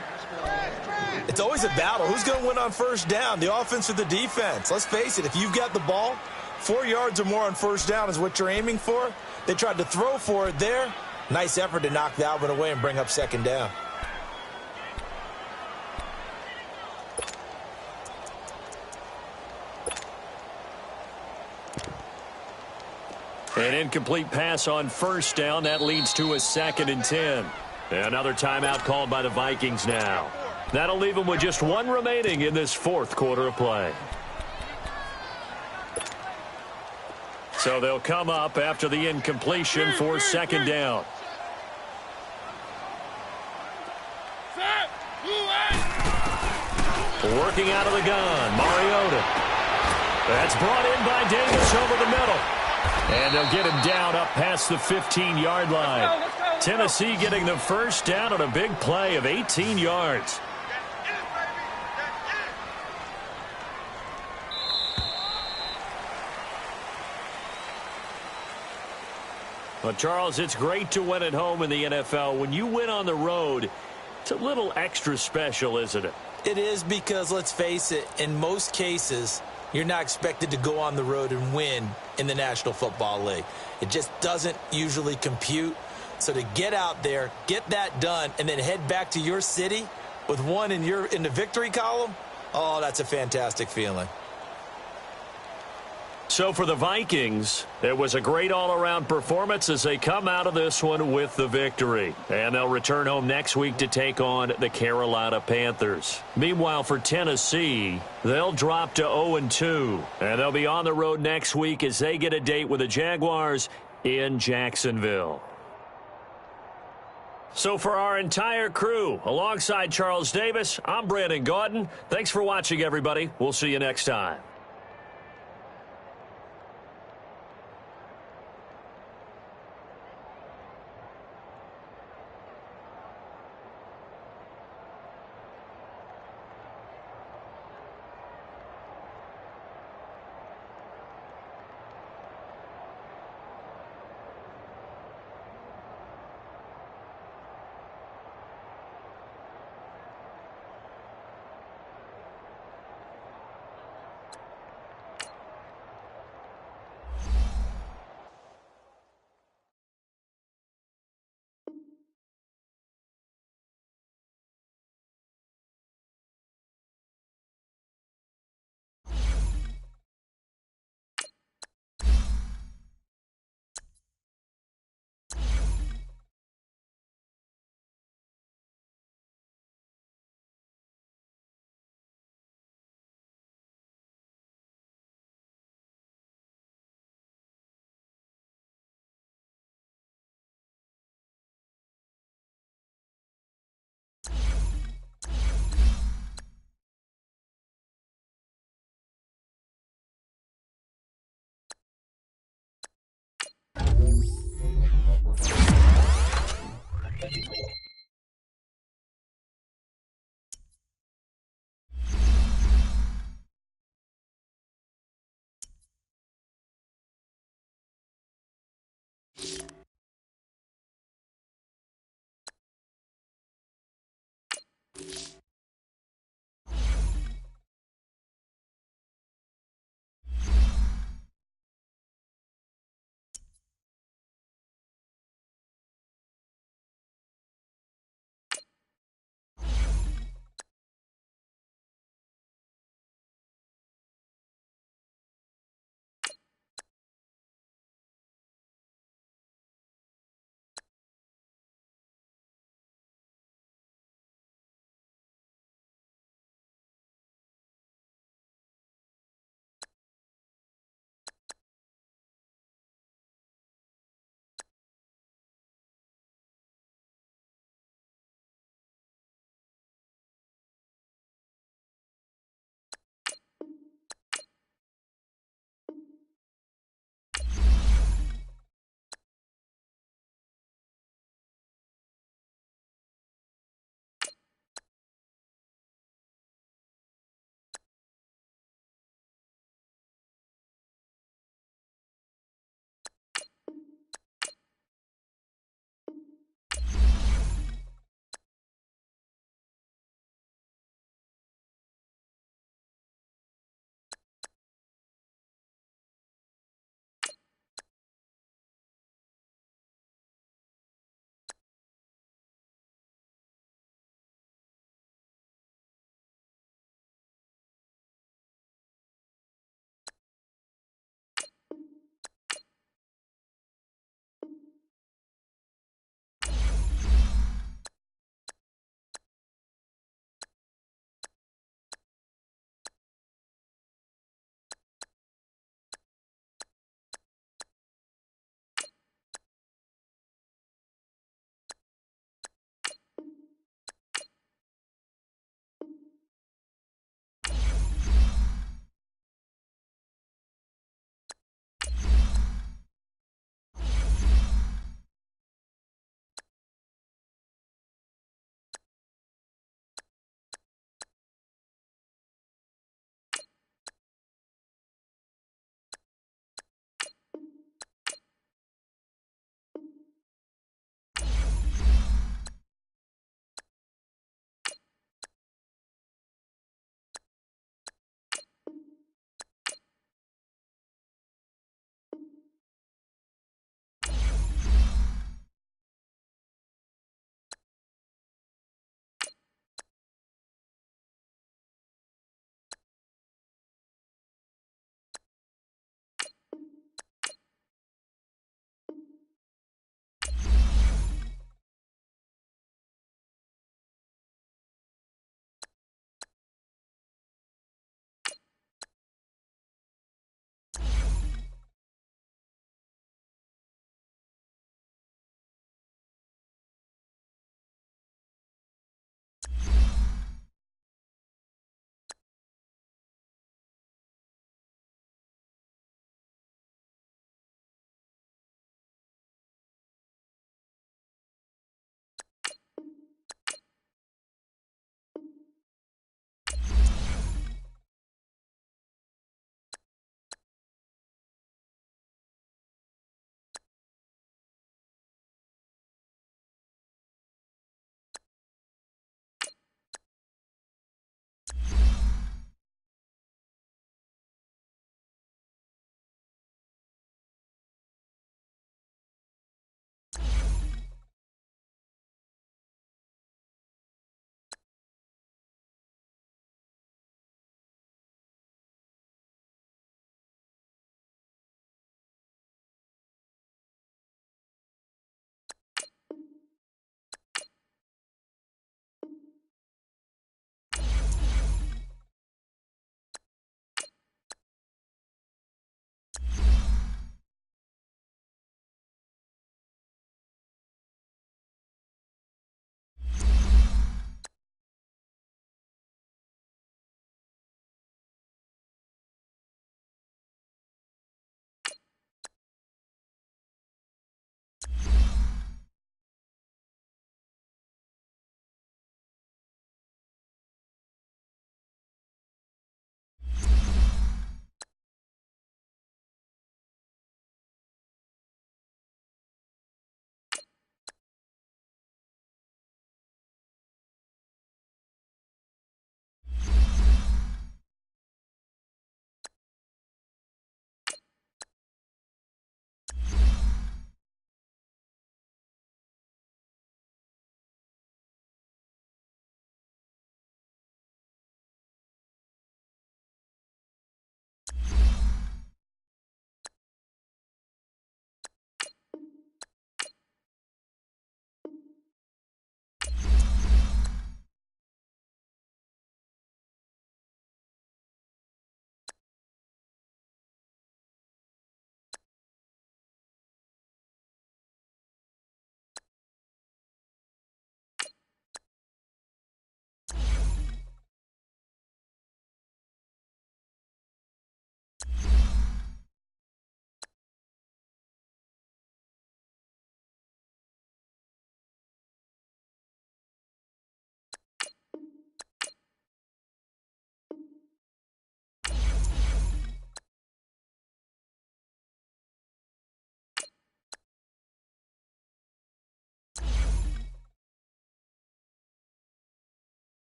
It's always a battle. Who's going to win on first down, the offense or the defense? Let's face it, if you've got the ball, 4 yards or more on first down is what you're aiming for. They tried to throw for it there. Nice effort to knock that one away and bring up 2nd down. An incomplete pass on first down. That leads to a 2nd and 10. Another timeout called by the Vikings now. That'll leave them with just one remaining in this 4th quarter of play. So they'll come up after the incompletion for 2nd down. Working out of the gun, Mariota. That's brought in by Davis over the middle. And they'll get him down up past the 15-yard line. Tennessee getting the first down on a big play of 18 yards. Well, Charles, it's great to win at home in the NFL. When you win on the road, it's a little extra special, isn't it? It is, because, let's face it, in most cases, you're not expected to go on the road and win in the National Football League. It just doesn't usually compute. So to get out there, get that done, and then head back to your city with one in the victory column, oh, that's a fantastic feeling. So for the Vikings, it was a great all-around performance as they come out of this one with the victory. And they'll return home next week to take on the Carolina Panthers. Meanwhile, for Tennessee, they'll drop to 0-2. And they'll be on the road next week as they get a date with the Jaguars in Jacksonville. So for our entire crew, alongside Charles Davis, I'm Brandon Gaudin. Thanks for watching, everybody. We'll see you next time.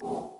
you